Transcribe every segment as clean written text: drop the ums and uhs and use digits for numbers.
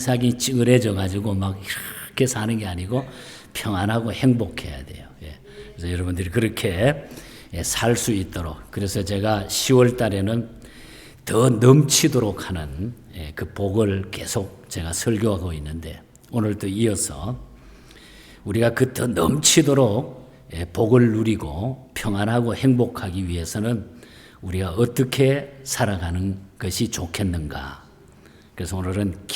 세상이 찌그레져 가지고 막 이렇게 사는 게 아니고 평안하고 행복해야 돼요. 그래서 여러분들이 그렇게 살 수 있도록, 그래서 제가 10월 달에는 더 넘치도록 하는 그 복을 계속 제가 설교하고 있는데, 오늘 또 이어서 우리가 그 더 넘치도록 복을 누리고 평안하고 행복하기 위해서는 우리가 어떻게 살아가는 것이 좋겠는가. 그래서 오늘은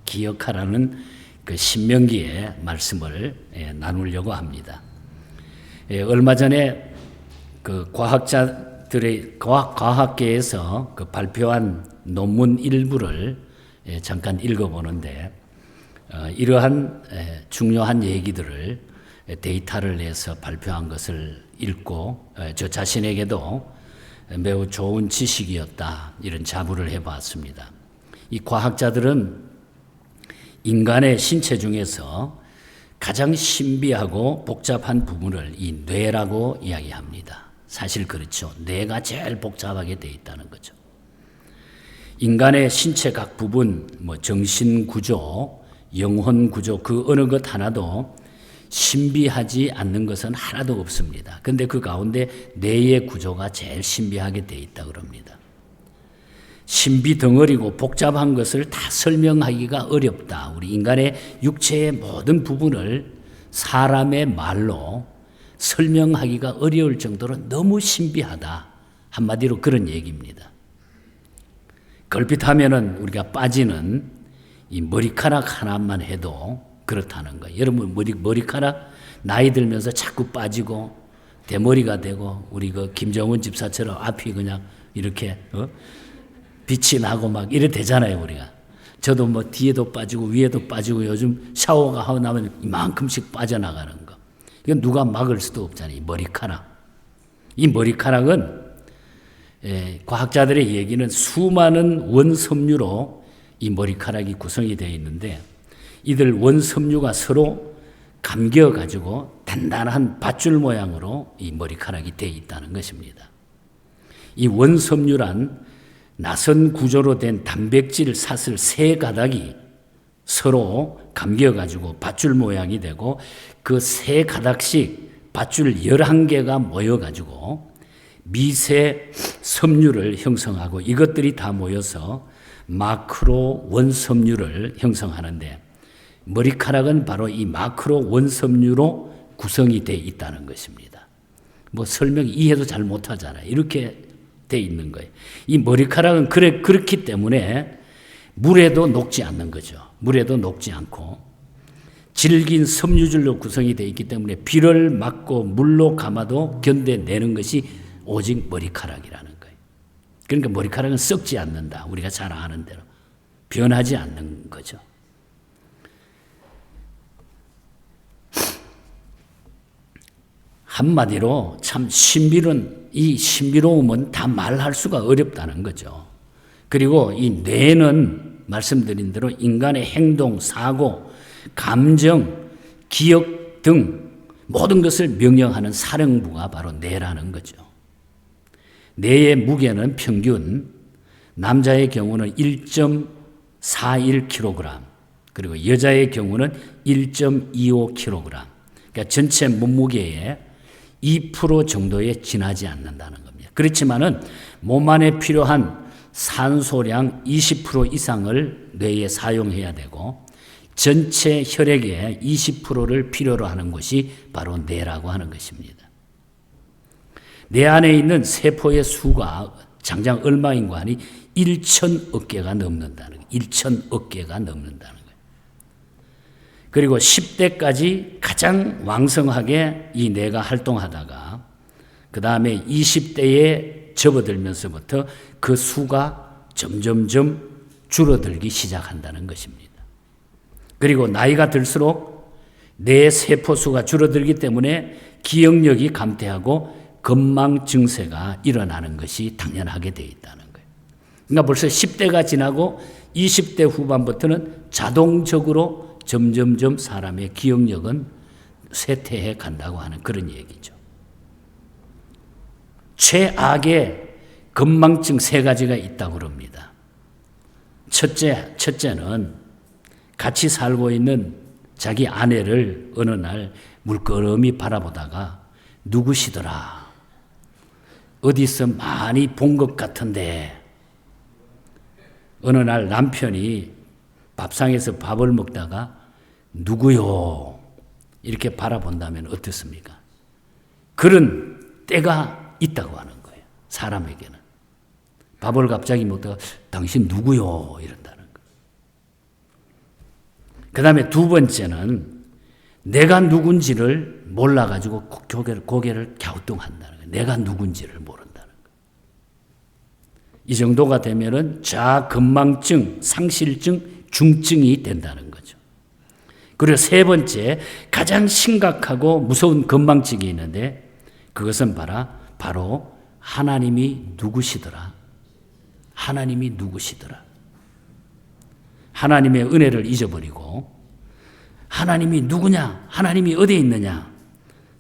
기억하라는 그 신명기의 말씀을 나누려고 합니다. 얼마 전에 그 과학계에서 그 발표한 논문 일부를 잠깐 읽어보는데, 이러한 중요한 얘기들을 데이터를 내서 발표한 것을 읽고 저 자신에게도 매우 좋은 지식이었다, 이런 자부를 해봤습니다. 이 과학자들은 인간의 신체 중에서 가장 신비하고 복잡한 부분을 이 뇌라고 이야기합니다. 사실 그렇죠. 뇌가 제일 복잡하게 되어 있다는 거죠. 인간의 신체 각 부분, 정신 구조, 영혼 구조, 그 어느 것 하나도 신비하지 않는 것은 하나도 없습니다. 그런데 그 가운데 뇌의 구조가 제일 신비하게 되어 있다 그럽니다. 신비 덩어리고 복잡한 것을 다 설명하기가 어렵다. 우리 인간의 육체의 모든 부분을 사람의 말로 설명하기가 어려울 정도로 너무 신비하다. 한마디로 그런 얘기입니다. 걸핏하면은 우리가 빠지는 이 머리카락 하나만 해도 그렇다는 거예요. 여러분 머리카락 나이 들면서 자꾸 빠지고 대머리가 되고, 우리 그 김정은 집사처럼 앞이 그냥 이렇게 빛이 나고 막 이래 되잖아요, 우리가. 저도 뒤에도 빠지고 위에도 빠지고, 요즘 샤워가 하고 나면 이만큼씩 빠져나가는 거. 이건 누가 막을 수도 없잖아요, 이 머리카락. 이 머리카락은 과학자들의 얘기는 수많은 원섬유로 이 머리카락이 구성이 되어 있는데, 이들 원섬유가 서로 감겨가지고 단단한 밧줄 모양으로 이 머리카락이 되어 있다는 것입니다. 이 원섬유란 나선 구조로 된 단백질 사슬 세 가닥이 서로 감겨가지고 밧줄 모양이 되고, 그 세 가닥씩 밧줄 11개가 모여가지고 미세 섬유를 형성하고, 이것들이 다 모여서 마크로 원섬유를 형성하는데, 머리카락은 바로 이 마크로 원섬유로 구성이 되어 있다는 것입니다. 설명 이해도 잘 못하잖아요. 이렇게 되어 있는 거예요. 이 머리카락은 그렇기 때문에 물에도 녹지 않는 거죠. 물에도 녹지 않고 질긴 섬유질로 구성이 되어 있기 때문에 비를 맞고 물로 감아도 견뎌내는 것이 오직 머리카락이라는 거예요. 그러니까 머리카락은 썩지 않는다. 우리가 잘 아는 대로 변하지 않는 거죠. 한마디로 참 이 신비로움은 다 말할 수가 어렵다는 거죠. 그리고 이 뇌는 말씀드린 대로 인간의 행동, 사고, 감정, 기억 등 모든 것을 명령하는 사령부가 바로 뇌라는 거죠. 뇌의 무게는 평균 남자의 경우는 1.41kg, 그리고 여자의 경우는 1.25kg. 그러니까 전체 몸무게의 2% 정도에 지나지 않는다는 겁니다. 그렇지만은 몸 안에 필요한 산소량 20% 이상을 뇌에 사용해야 되고, 전체 혈액의 20%를 필요로 하는 것이 바로 뇌라고 하는 것입니다. 뇌 안에 있는 세포의 수가 장장 얼마인가 하니 1,000억 개가 넘는다는 거예요. 1,000억 개가 넘는다는 거예요. 그리고 10대까지 가장 왕성하게 이 뇌가 활동하다가, 그 다음에 20대에 접어들면서부터 그 수가 점점점 줄어들기 시작한다는 것입니다. 그리고 나이가 들수록 뇌 세포수가 줄어들기 때문에 기억력이 감퇴하고 건망 증세가 일어나는 것이 당연하게 되어 있다는 거예요. 그러니까 벌써 10대가 지나고 20대 후반부터는 자동적으로 점점점 사람의 기억력은 쇠퇴해 간다고 하는 그런 얘기죠. 최악의 건망증 3가지가 있다고 그럽니다. 첫째는 같이 살고 있는 자기 아내를 어느 날 물끄러미 바라보다가 누구시더라? 어디서 많이 본 것 같은데. 어느 날 남편이 밥상에서 밥을 먹다가 누구요? 이렇게 바라본다면 어떻습니까? 그런 때가 있다고 하는 거예요. 사람에게는. 밥을 갑자기 먹다가 당신 누구요? 이런다는 거예요. 그 다음에 두 번째는 내가 누군지를 몰라가지고 고개를 갸우뚱한다는 거예요. 내가 누군지를 모른다는 거예요. 이 정도가 되면은 자건망증, 상실증, 중증이 된다는 거죠. 그리고 세 번째, 가장 심각하고 무서운 건망증이 있는데 그것은 바로 하나님이 누구시더라? 하나님이 누구시더라? 하나님의 은혜를 잊어버리고 하나님이 누구냐? 하나님이 어디에 있느냐?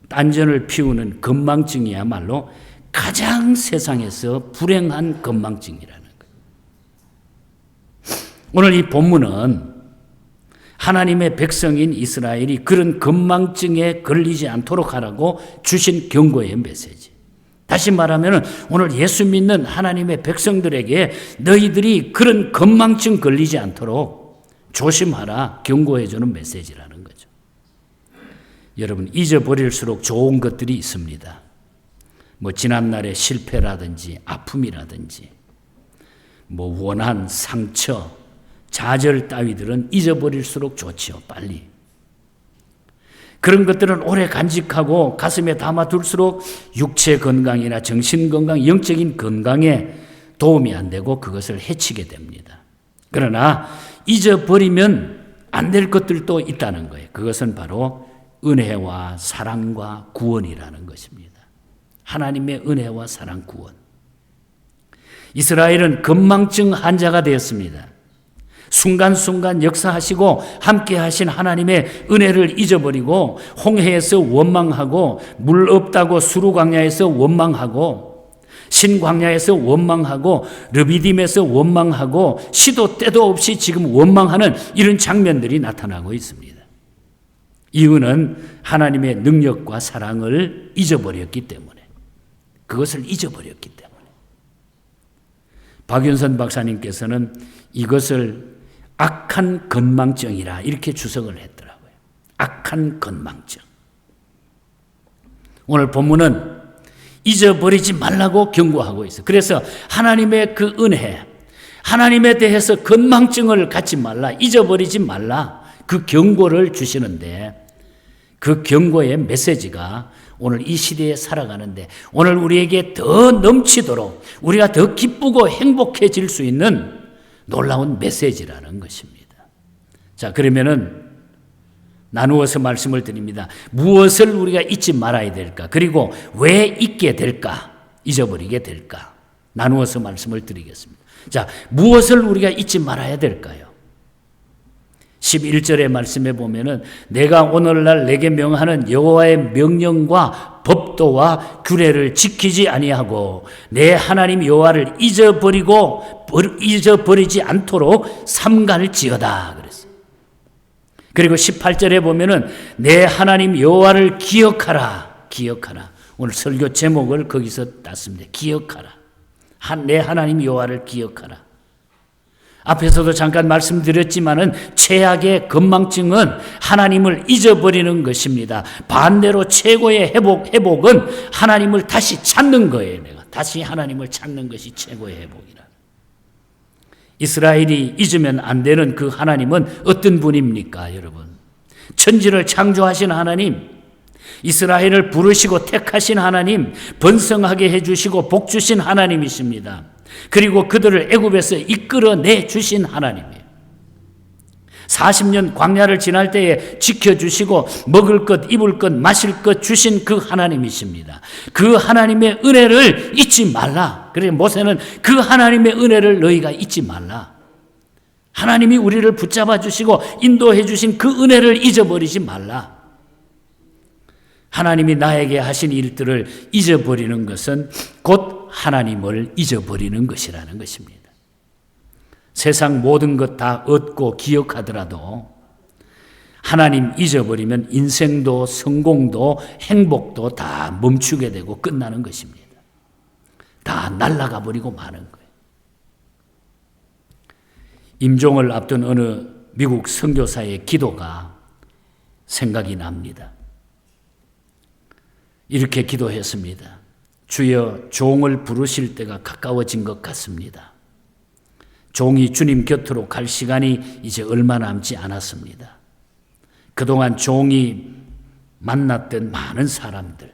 딴전을 피우는 건망증이야말로 가장 세상에서 불행한 건망증이라는 거예요. 오늘 이 본문은 하나님의 백성인 이스라엘이 그런 건망증에 걸리지 않도록 하라고 주신 경고의 메시지. 다시 말하면 오늘 예수 믿는 하나님의 백성들에게 너희들이 그런 건망증 걸리지 않도록 조심하라 경고해 주는 메시지라는 거죠. 여러분, 잊어버릴수록 좋은 것들이 있습니다. 지난날의 실패라든지 아픔이라든지 원한 상처, 좌절 따위들은 잊어버릴수록 좋지요. 빨리. 그런 것들은 오래 간직하고 가슴에 담아둘수록 육체 건강이나 정신 건강, 영적인 건강에 도움이 안 되고 그것을 해치게 됩니다. 그러나 잊어버리면 안 될 것들도 있다는 거예요. 그것은 바로 은혜와 사랑과 구원이라는 것입니다. 하나님의 은혜와 사랑, 구원. 이스라엘은 건망증 환자가 되었습니다. 순간순간 역사하시고 함께 하신 하나님의 은혜를 잊어버리고 홍해에서 원망하고 물 없다고 수르광야에서 원망하고 신광야에서 원망하고 르비딤에서 원망하고 시도 때도 없이 지금 원망하는 이런 장면들이 나타나고 있습니다. 이유는 하나님의 능력과 사랑을 잊어버렸기 때문에, 그것을 잊어버렸기 때문에. 박윤선 박사님께서는 이것을 악한 건망증이라 이렇게 주석을 했더라고요. 악한 건망증. 오늘 본문은 잊어버리지 말라고 경고하고 있어요. 그래서 하나님의 그 은혜, 하나님에 대해서 건망증을 갖지 말라, 잊어버리지 말라, 그 경고를 주시는데 그 경고의 메시지가 오늘 이 시대에 살아가는데 오늘 우리에게 더 넘치도록 우리가 더 기쁘고 행복해질 수 있는 놀라운 메시지라는 것입니다. 자, 그러면은 나누어서 말씀을 드립니다. 무엇을 우리가 잊지 말아야 될까? 그리고 왜 잊게 될까? 잊어버리게 될까? 나누어서 말씀을 드리겠습니다. 자, 무엇을 우리가 잊지 말아야 될까요? 11절의 말씀에 보면은 내가 오늘날 내게 명하는 여호와의 명령과 법도와 규례를 지키지 아니하고 내 하나님 여호와를 잊어버리지 않도록 삼갈지어다 그랬어요. 그리고 18절에 보면은 내 하나님 여호와를 기억하라. 오늘 설교 제목을 거기서 땄습니다. 기억하라. 내 하나님 여호와를 기억하라. 앞에서도 잠깐 말씀드렸지만은 최악의 건망증은 하나님을 잊어버리는 것입니다. 반대로 최고의 회복은 하나님을 다시 찾는 거예요. 내가 다시 하나님을 찾는 것이 최고의 회복이라. 이스라엘이 잊으면 안 되는 그 하나님은 어떤 분입니까, 여러분? 천지를 창조하신 하나님, 이스라엘을 부르시고 택하신 하나님, 번성하게 해주시고 복 주신 하나님이십니다. 그리고 그들을 애굽에서 이끌어내 주신 하나님이에요. 40년 광야를 지날 때에 지켜주시고 먹을 것, 입을 것, 마실 것 주신 그 하나님이십니다. 그 하나님의 은혜를 잊지 말라. 그래서 모세는 그 하나님의 은혜를 너희가 잊지 말라. 하나님이 우리를 붙잡아 주시고 인도해 주신 그 은혜를 잊어버리지 말라. 하나님이 나에게 하신 일들을 잊어버리는 것은 곧 하나님을 잊어버리는 것이라는 것입니다. 세상 모든 것 다 얻고 기억하더라도 하나님 잊어버리면 인생도 성공도 행복도 다 멈추게 되고 끝나는 것입니다. 다 날아가 버리고 마는 거예요. 임종을 앞둔 어느 미국 선교사의 기도가 생각이 납니다. 이렇게 기도했습니다. 주여, 종을 부르실 때가 가까워진 것 같습니다. 종이 주님 곁으로 갈 시간이 이제 얼마 남지 않았습니다. 그동안 종이 만났던 많은 사람들,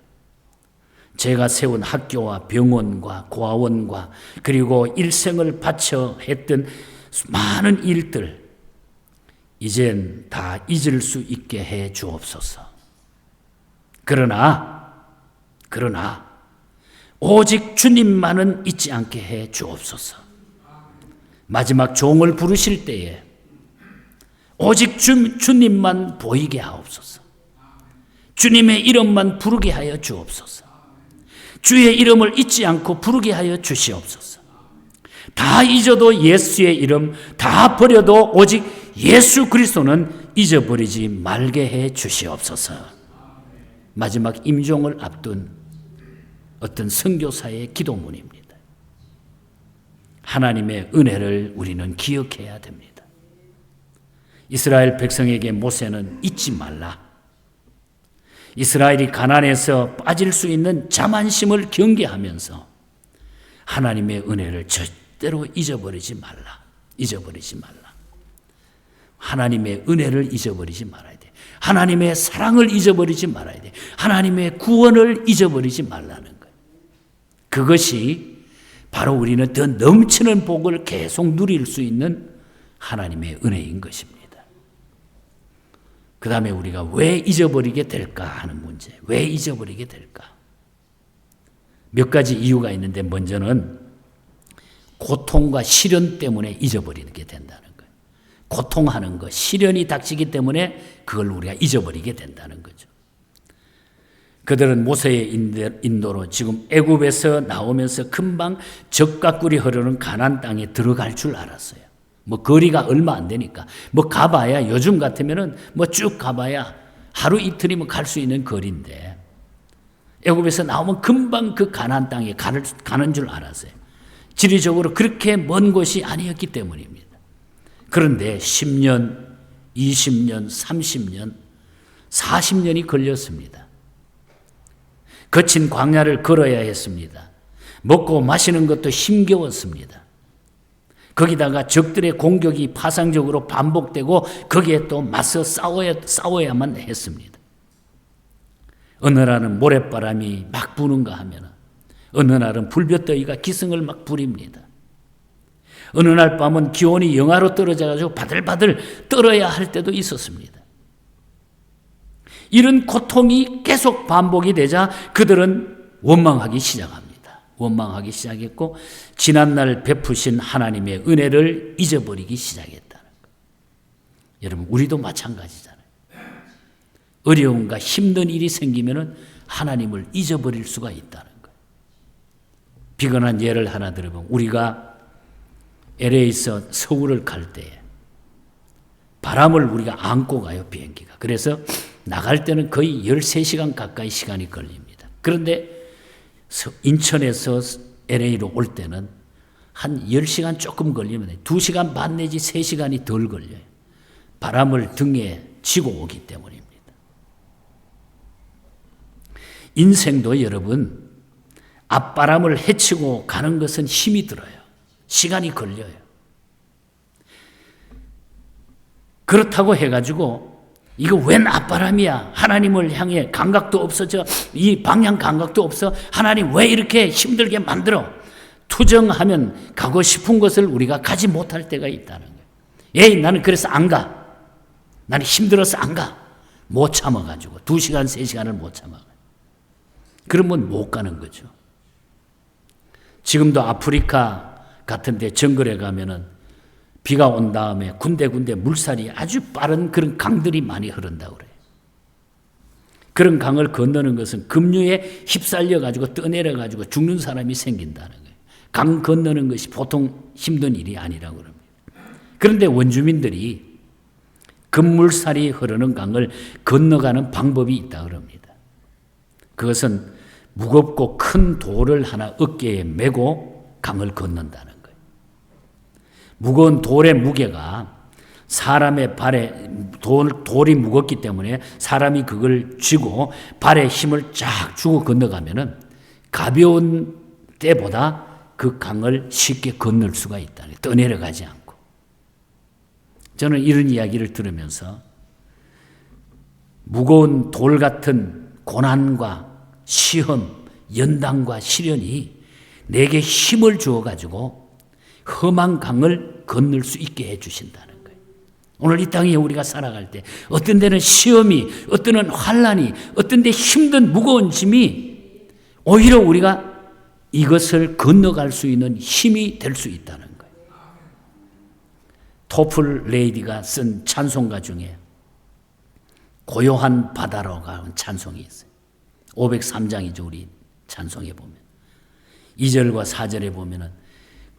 제가 세운 학교와 병원과 고아원과 그리고 일생을 바쳐 했던 많은 일들, 이젠 다 잊을 수 있게 해 주옵소서. 그러나 오직 주님만은 잊지 않게 해 주옵소서. 마지막 종을 부르실 때에 오직 주님만 보이게 하옵소서. 주님의 이름만 부르게 하여 주옵소서. 주의 이름을 잊지 않고 부르게 하여 주시옵소서. 다 잊어도 예수의 이름, 다 버려도 오직 예수 그리스도는 잊어버리지 말게 해 주시옵소서. 마지막 임종을 앞둔 어떤 선교사의 기도문입니다. 하나님의 은혜를 우리는 기억해야 됩니다. 이스라엘 백성에게 모세는 잊지 말라. 이스라엘이 가나안에서 빠질 수 있는 자만심을 경계하면서 하나님의 은혜를 절대로 잊어버리지 말라. 잊어버리지 말라. 하나님의 은혜를 잊어버리지 말아야 돼. 하나님의 사랑을 잊어버리지 말아야 돼. 하나님의 구원을 잊어버리지 말라는 거예요. 그것이 바로 우리는 더 넘치는 복을 계속 누릴 수 있는 하나님의 은혜인 것입니다. 그 다음에 우리가 왜 잊어버리게 될까 하는 문제. 왜 잊어버리게 될까? 몇 가지 이유가 있는데 먼저는 고통과 시련 때문에 잊어버리게 된다는 거예요. 고통하는 것, 시련이 닥치기 때문에 그걸 우리가 잊어버리게 된다는 거죠. 그들은 모세의 인도로 지금 애굽에서 나오면서 금방 적과 꿀이 흐르는 가나안 땅에 들어갈 줄 알았어요. 뭐 거리가 얼마 안 되니까 뭐 가봐야 요즘 같으면은 뭐 쭉 가봐야 하루 이틀이면 갈 수 있는 거리인데 애굽에서 나오면 금방 그 가나안 땅에 가는 줄 알았어요. 지리적으로 그렇게 먼 곳이 아니었기 때문입니다. 그런데 10년, 20년, 30년, 40년이 걸렸습니다. 거친 광야를 걸어야 했습니다. 먹고 마시는 것도 힘겨웠습니다. 거기다가 적들의 공격이 파상적으로 반복되고 거기에 또 맞서 싸워야만 했습니다. 어느 날은 모래바람이 막 부는가 하면 어느 날은 불볕더위가 기승을 막 부립니다. 어느 날 밤은 기온이 영하로 떨어져가지고 바들바들 떨어야 할 때도 있었습니다. 이런 고통이 계속 반복이 되자 그들은 원망하기 시작합니다. 원망하기 시작했고 지난날 베푸신 하나님의 은혜를 잊어버리기 시작했다는 거예요. 여러분 우리도 마찬가지잖아요. 어려움과 힘든 일이 생기면 하나님을 잊어버릴 수가 있다는 거예요. 비근한 예를 하나 들어보면 우리가 LA에서 서울을 갈 때 바람을 우리가 안고 가요. 비행기가. 그래서 나갈 때는 거의 13시간 가까이 시간이 걸립니다. 그런데 인천에서 LA로 올 때는 한 10시간 조금 걸리면 2시간 반 내지 3시간이 덜 걸려요. 바람을 등에 지고 오기 때문입니다. 인생도 여러분 앞바람을 헤치고 가는 것은 힘이 들어요. 시간이 걸려요. 그렇다고 해가지고 이거 웬 앞바람이야. 하나님을 향해 감각도 없어져. 이 방향 감각도 없어. 하나님 왜 이렇게 힘들게 만들어? 투정하면 가고 싶은 것을 우리가 가지 못할 때가 있다는 거예요. 에이 나는 그래서 안 가. 나는 힘들어서 안 가. 못 참아가지고 2시간 3시간을 못 참아. 그러면 못 가는 거죠. 지금도 아프리카 같은 데 정글에 가면은 비가 온 다음에 군데군데 물살이 아주 빠른 그런 강들이 많이 흐른다고 그래요. 그런 강을 건너는 것은 급류에 휩쓸려가지고 떠내려가지고 죽는 사람이 생긴다는 거예요. 강 건너는 것이 보통 힘든 일이 아니라고 그럽니다. 그런데 원주민들이 급물살이 흐르는 강을 건너가는 방법이 있다 그럽니다. 그것은 무겁고 큰 돌을 하나 어깨에 메고 강을 건넌다는 거예요. 무거운 돌의 무게가 사람의 발에 돌이 무겁기 때문에 사람이 그걸 쥐고 발에 힘을 쫙 주고 건너가면은 가벼운 때보다 그 강을 쉽게 건널 수가 있다. 떠내려가지 않고. 저는 이런 이야기를 들으면서 무거운 돌 같은 고난과 시험, 연단과 시련이 내게 힘을 주어가지고 험한 강을 건널 수 있게 해주신다는 거예요. 오늘 이 땅에 우리가 살아갈 때 어떤 데는 시험이, 어떤 데는 환난이, 어떤 데 힘든 무거운 짐이 오히려 우리가 이것을 건너갈 수 있는 힘이 될 수 있다는 거예요. 토플 레이디가 쓴 찬송가 중에 고요한 바다로가 하는 찬송이 있어요. 503장이죠. 우리 찬송에 보면 2절과 4절에 보면은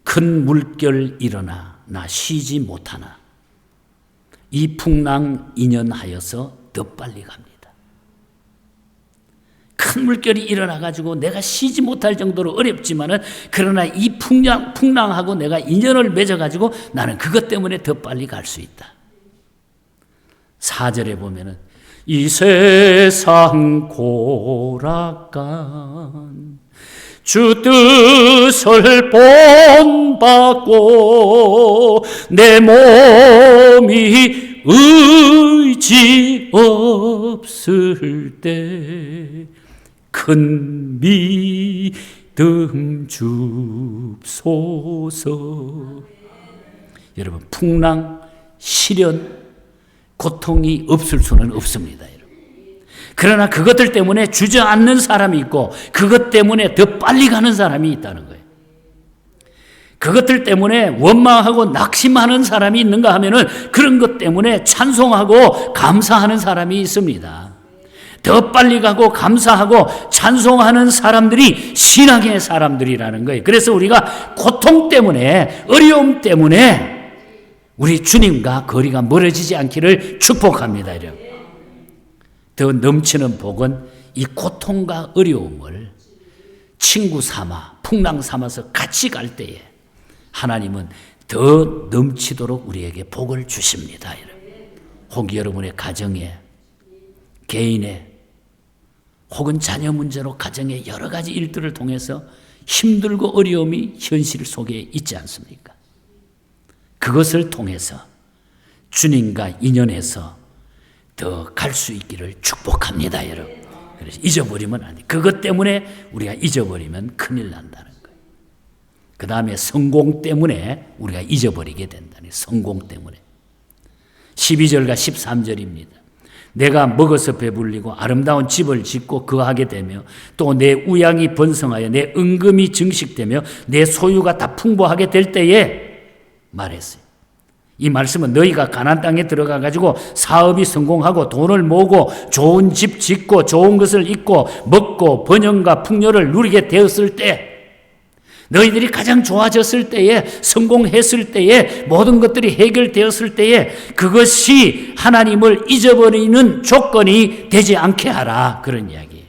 큰 물결 일어나 나 쉬지 못하나 이 풍랑 인연하여서 더 빨리 갑니다. 큰 물결이 일어나가지고 내가 쉬지 못할 정도로 어렵지만은 그러나 이 풍랑하고 내가 인연을 맺어가지고 나는 그것 때문에 더 빨리 갈 수 있다. 4절에 보면은 이 세상 고락간 주 뜻을 본받고 내 몸이 의지 없을 때 큰 믿음 줍소서. 여러분, 풍랑, 시련, 고통이 없을 수는 없습니다. 여러분. 그러나 그것들 때문에 주저앉는 사람이 있고 그것 때문에 더 빨리 가는 사람이 있다는 거예요. 그것들 때문에 원망하고 낙심하는 사람이 있는가 하면은 그런 것 때문에 찬송하고 감사하는 사람이 있습니다. 더 빨리 가고 감사하고 찬송하는 사람들이 신앙의 사람들이라는 거예요. 그래서 우리가 고통 때문에, 어려움 때문에 우리 주님과 거리가 멀어지지 않기를 축복합니다. 더 넘치는 복은 이 고통과 어려움을 친구 삼아, 풍랑 삼아서 같이 갈 때에 하나님은 더 넘치도록 우리에게 복을 주십니다. 혹 여러분의 가정에, 개인의, 혹은 자녀 문제로 가정의 여러 가지 일들을 통해서 힘들고 어려움이 현실 속에 있지 않습니까? 그것을 통해서 주님과 인연해서 더 갈 수 있기를 축복합니다, 여러분. 그래서 잊어버리면 안 돼요. 그것 때문에 우리가 잊어버리면 큰일 난다는 거예요. 그 다음에 성공 때문에 우리가 잊어버리게 된다는 거예요. 성공 때문에. 12절과 13절입니다. 내가 먹어서 배불리고 아름다운 집을 짓고 거하게 되며 또 내 우양이 번성하여 내 은금이 증식되며 내 소유가 다 풍부하게 될 때에 말했어요. 이 말씀은 너희가 가나안 땅에 들어가 가지고 사업이 성공하고 돈을 모으고 좋은 집 짓고 좋은 것을 입고 먹고 번영과 풍요를 누리게 되었을 때, 너희들이 가장 좋아졌을 때에, 성공했을 때에, 모든 것들이 해결되었을 때에 그것이 하나님을 잊어버리는 조건이 되지 않게 하라, 그런 이야기예요.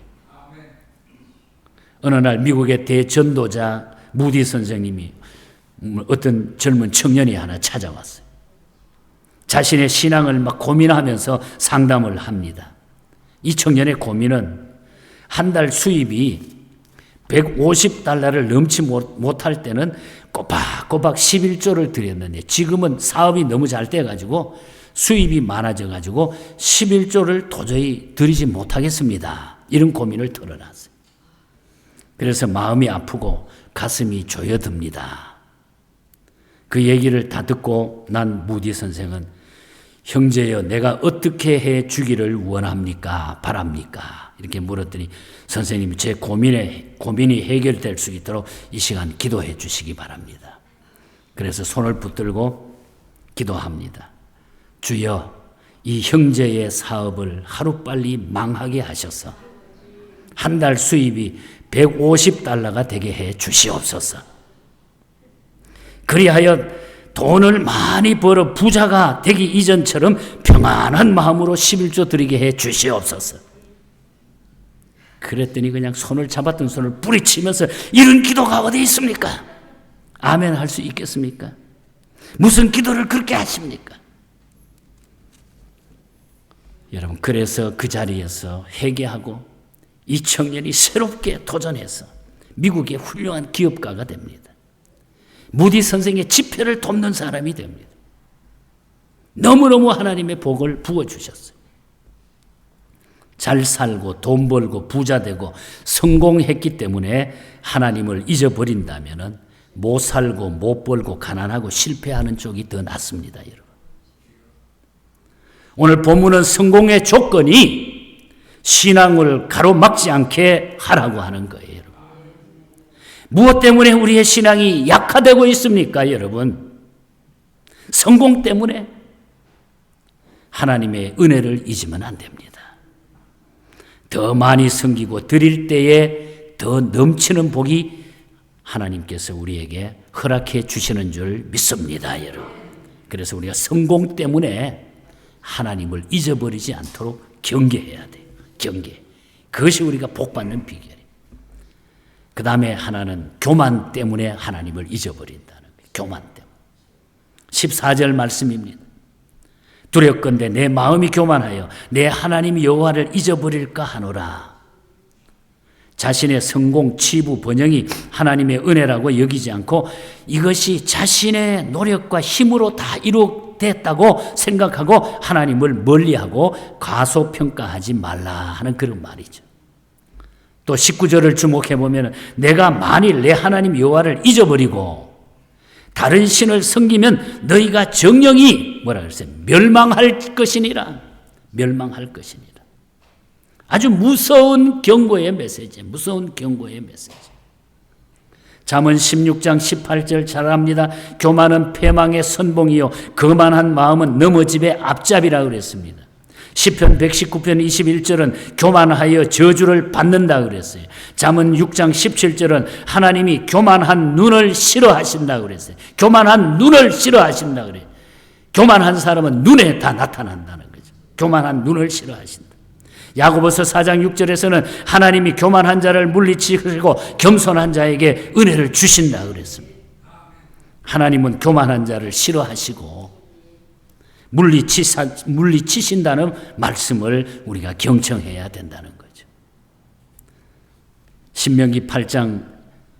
어느 날 미국의 대전도자 무디 선생님이 어떤 젊은 청년이 하나 찾아왔어요. 자신의 신앙을 막 고민하면서 상담을 합니다. 이 청년의 고민은 한 달 수입이 $150를 넘지 못할 때는 꼬박꼬박 11조를 드렸는데 지금은 사업이 너무 잘 돼가지고 수입이 많아져가지고 11조를 도저히 드리지 못하겠습니다. 이런 고민을 털어놨어요. 그래서 마음이 아프고 가슴이 조여듭니다. 그 얘기를 다 듣고 난 무디 선생은 형제여 내가 어떻게 해 주기를 원합니까? 바랍니까? 이렇게 물었더니 선생님이 제 고민이 해결될 수 있도록 이 시간 기도해 주시기 바랍니다. 그래서 손을 붙들고 기도합니다. 주여 이 형제의 사업을 하루빨리 망하게 하셔서 한 달 수입이 $150가 되게 해 주시옵소서. 그리하여 돈을 많이 벌어 부자가 되기 이전처럼 평안한 마음으로 11조 드리게 해 주시옵소서. 그랬더니 그냥 손을 잡았던 손을 뿌리치면서 이런 기도가 어디 있습니까? 아멘 할 수 있겠습니까? 무슨 기도를 그렇게 하십니까? 여러분, 그래서 그 자리에서 회개하고 이 청년이 새롭게 도전해서 미국의 훌륭한 기업가가 됩니다. 무디 선생의 집회를 돕는 사람이 됩니다. 너무너무 하나님의 복을 부어주셨어요. 잘 살고 돈 벌고 부자 되고 성공했기 때문에 하나님을 잊어버린다면 못 살고 못 벌고 가난하고 실패하는 쪽이 더 낫습니다, 여러분. 오늘 본문은 성공의 조건이 신앙을 가로막지 않게 하라고 하는 거예요, 여러분. 무엇 때문에 우리의 신앙이 약화되고 있습니까, 여러분? 성공 때문에. 하나님의 은혜를 잊으면 안 됩니다. 더 많이 섬기고 드릴 때에 더 넘치는 복이 하나님께서 우리에게 허락해 주시는 줄 믿습니다, 여러분. 그래서 우리가 성공 때문에 하나님을 잊어버리지 않도록 경계해야 돼요. 경계. 그것이 우리가 복받는 비결이에요. 그 다음에 하나는 교만 때문에 하나님을 잊어버린다는 거예요. 교만 때문에. 14절 말씀입니다. 두렵건대 내 마음이 교만하여 내 하나님 여호와를 잊어버릴까 하노라. 자신의 성공, 치부, 번영이 하나님의 은혜라고 여기지 않고 이것이 자신의 노력과 힘으로 다 이루어졌다고 생각하고 하나님을 멀리하고 과소평가하지 말라 하는 그런 말이죠. 또 19절을 주목해 보면 내가 만일 내 하나님 여호와를 잊어버리고 다른 신을 섬기면 너희가 정령이 뭐라 그랬어요? 멸망할 것이니라. 멸망할 것이니라. 아주 무서운 경고의 메시지. 무서운 경고의 메시지. 잠언 16장 18절 잘 압니다. 교만은 패망의 선봉이요 거만한 마음은 넘어집의 앞잡이라 그랬습니다. 시편 119편 21절은 교만하여 저주를 받는다 그랬어요. 잠언 6장 17절은 하나님이 교만한 눈을 싫어하신다 그랬어요. 교만한 눈을 싫어하신다 그래요. 교만한 사람은 눈에 다 나타난다는 거죠. 교만한 눈을 싫어하신다. 야고보서 4장 6절에서는 하나님이 교만한 자를 물리치시고 겸손한 자에게 은혜를 주신다 그랬습니다. 하나님은 교만한 자를 싫어하시고 물리치신다는 말씀을 우리가 경청해야 된다는 거죠. 신명기 8장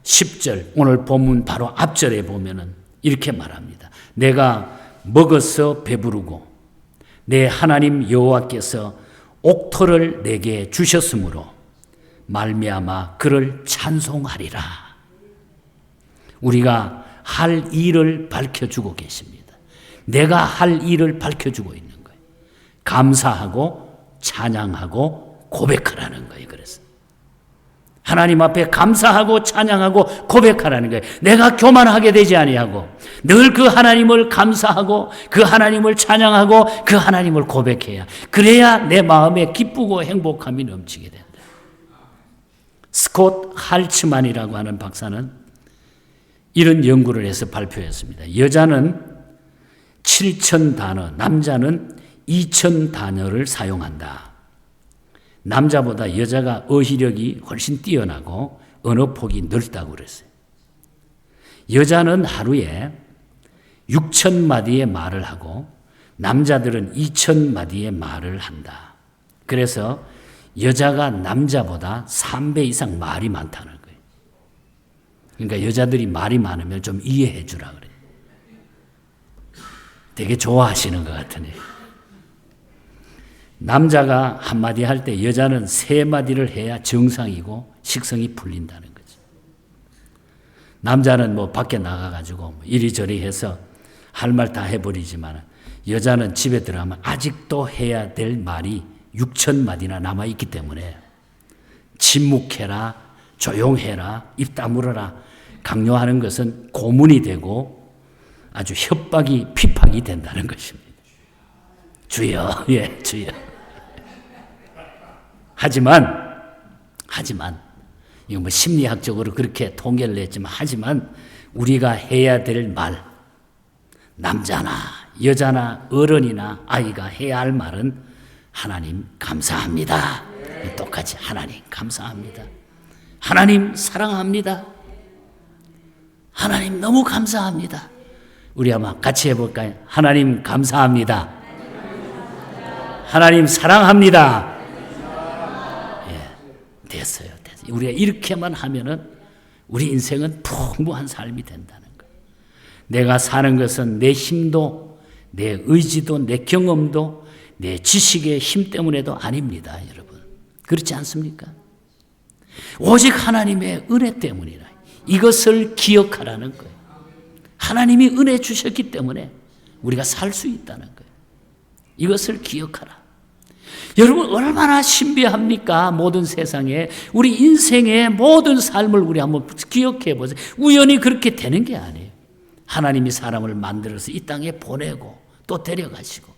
10절 오늘 본문 바로 앞절에 보면은 이렇게 말합니다. 내가 먹어서 배부르고 내 하나님 여호와께서 옥토를 내게 주셨으므로 말미암아 그를 찬송하리라. 우리가 할 일을 밝혀주고 계십니다. 내가 할 일을 밝혀주고 있는 거예요. 감사하고 찬양하고 고백하라는 거예요. 그래서 하나님 앞에 감사하고 찬양하고 고백하라는 거예요. 내가 교만하게 되지 아니하고 늘 그 하나님을 감사하고 그 하나님을 찬양하고 그 하나님을 고백해야 그래야 내 마음에 기쁘고 행복함이 넘치게 된다. 스콧 할츠만이라고 하는 박사는 이런 연구를 해서 발표했습니다. 여자는 7,000단어, 남자는 2,000단어를 사용한다. 남자보다 여자가 어휘력이 훨씬 뛰어나고 언어폭이 넓다고 그랬어요. 여자는 하루에 6,000마디의 말을 하고 남자들은 2,000마디의 말을 한다. 그래서 여자가 남자보다 3배 이상 말이 많다는 거예요. 그러니까 여자들이 말이 많으면 좀 이해해 주라 그래요. 되게 좋아하시는 것 같으네요. 남자가 한마디 할 때 여자는 3마디를 해야 정상이고 식성이 풀린다는 거죠. 남자는 뭐 밖에 나가가지고 이리저리 해서 할 말 다 해버리지만 여자는 집에 들어가면 아직도 해야 될 말이 6,000마디나 남아있기 때문에 침묵해라, 조용해라, 입 다물어라 강요하는 것은 고문이 되고 아주 협박이 핍박이 된다는 것입니다. 주여, 예, 주여. 하지만 이거 뭐 심리학적으로 그렇게 통계를 냈지만 하지만 우리가 해야 될 말 남자나 여자나 어른이나 아이가 해야 할 말은 하나님 감사합니다. 똑같이 하나님 감사합니다. 하나님 사랑합니다. 하나님 너무 감사합니다. 우리 한번 같이 해볼까요? 하나님 감사합니다. 하나님 사랑합니다. 예, 됐어요. 우리가 이렇게만 하면은 우리 인생은 풍부한 삶이 된다는 거예요. 내가 사는 것은 내 힘도, 내 의지도, 내 경험도, 내 지식의 힘 때문에도 아닙니다, 여러분. 그렇지 않습니까? 오직 하나님의 은혜 때문이라. 이것을 기억하라는 거예요. 하나님이 은혜 주셨기 때문에 우리가 살 수 있다는 거예요. 이것을 기억하라. 여러분 얼마나 신비합니까? 모든 세상에 우리 인생의 모든 삶을 우리 한번 기억해 보세요. 우연히 그렇게 되는 게 아니에요. 하나님이 사람을 만들어서 이 땅에 보내고 또 데려가시고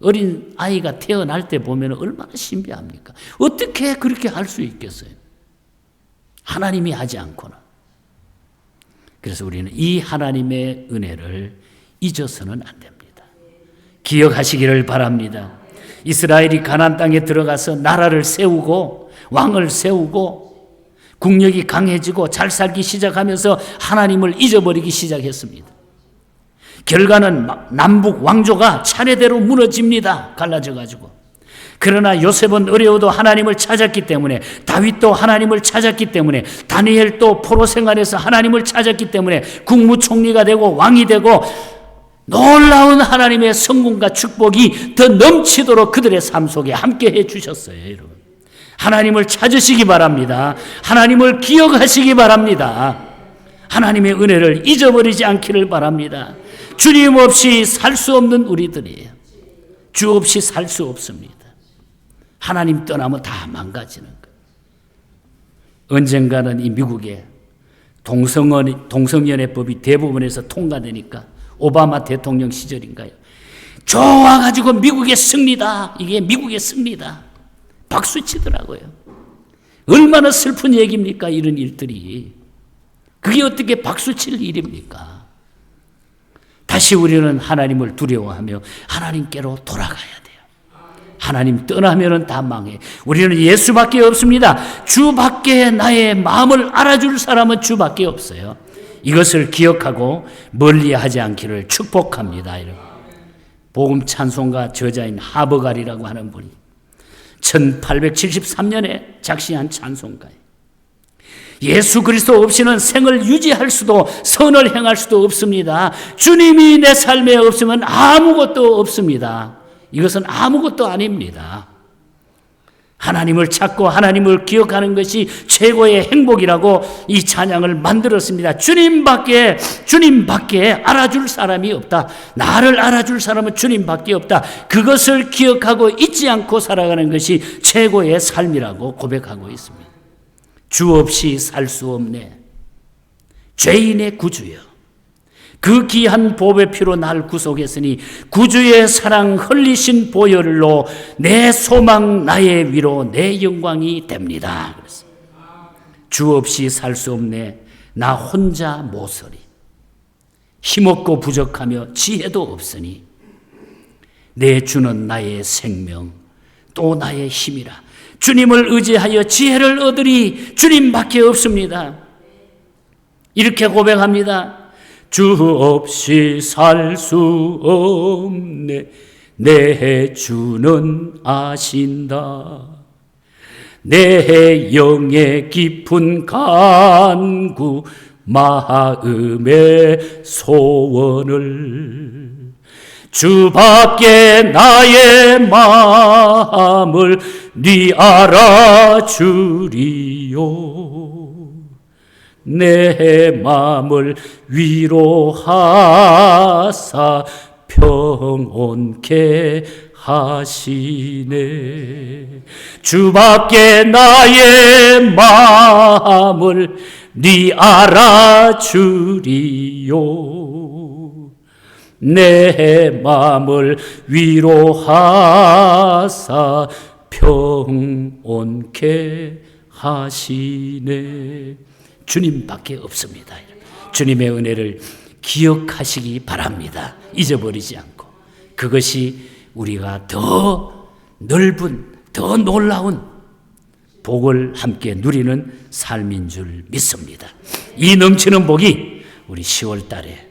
어린 아이가 태어날 때 보면 얼마나 신비합니까? 어떻게 그렇게 할 수 있겠어요? 하나님이 하지 않고는. 그래서 우리는 이 하나님의 은혜를 잊어서는 안 됩니다. 기억하시기를 바랍니다. 이스라엘이 가나안 땅에 들어가서 나라를 세우고 왕을 세우고 국력이 강해지고 잘 살기 시작하면서 하나님을 잊어버리기 시작했습니다. 결과는 남북 왕조가 차례대로 무너집니다. 갈라져가지고. 그러나 요셉은 어려워도 하나님을 찾았기 때문에, 다윗도 하나님을 찾았기 때문에, 다니엘도 포로 생활에서 하나님을 찾았기 때문에 국무총리가 되고 왕이 되고 놀라운 하나님의 성공과 축복이 더 넘치도록 그들의 삶 속에 함께 해 주셨어요. 여러분, 하나님을 찾으시기 바랍니다. 하나님을 기억하시기 바랍니다. 하나님의 은혜를 잊어버리지 않기를 바랍니다. 주님 없이 살 수 없는 우리들이에요. 주 없이 살 수 없습니다. 하나님 떠나면 다 망가지는 거예요. 언젠가는 이 미국의 동성연애법이 대부분에서 통과되니까 오바마 대통령 시절인가요? 좋아가지고 미국의 승리다. 이게 미국의 승리다. 박수 치더라고요. 얼마나 슬픈 얘기입니까? 이런 일들이. 그게 어떻게 박수 칠 일입니까? 다시 우리는 하나님을 두려워하며 하나님께로 돌아가야 돼요. 하나님 떠나면 다 망해. 우리는 예수밖에 없습니다. 주밖에 나의 마음을 알아줄 사람은 주밖에 없어요. 이것을 기억하고 멀리하지 않기를 축복합니다. 복음 찬송가 저자인 하버갈이라고 하는 분이 1873년에 작시한 찬송가예요. 예수 그리스도 없이는 생을 유지할 수도 선을 행할 수도 없습니다. 주님이 내 삶에 없으면 아무것도 없습니다. 이것은 아무것도 아닙니다. 하나님을 찾고 하나님을 기억하는 것이 최고의 행복이라고 이 찬양을 만들었습니다. 주님밖에 알아줄 사람이 없다. 나를 알아줄 사람은 주님밖에 없다. 그것을 기억하고 잊지 않고 살아가는 것이 최고의 삶이라고 고백하고 있습니다. 주 없이 살 수 없네. 죄인의 구주여, 그 귀한 보배 피로 날 구속했으니 구주의 사랑 흘리신 보혈로 내 소망 나의 위로 내 영광이 됩니다. 주 없이 살 수 없네. 나 혼자 모서리 힘없고 부족하며 지혜도 없으니 내 주는 나의 생명 또 나의 힘이라. 주님을 의지하여 지혜를 얻으리. 주님밖에 없습니다. 이렇게 고백합니다. 주 없이 살 수 없네. 내 주는 아신다. 내 영의 깊은 간구 마음의 소원을 주밖에 나의 마음을 네 알아주리요. 내 마음을 위로하사 평온케 하시네. 주밖에 나의 마음을 네 알아주리요. 내 마음을 위로하사 평온케 하시네. 주님밖에 없습니다. 주님의 은혜를 기억하시기 바랍니다. 잊어버리지 않고. 그것이 우리가 더 넓은, 더 놀라운 복을 함께 누리는 삶인 줄 믿습니다. 이 넘치는 복이 우리 10월 달에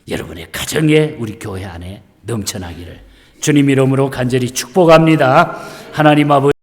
여러분의 가정에, 우리 교회 안에 넘쳐나기를 주님 이름으로 간절히 축복합니다. 하나님 아버지,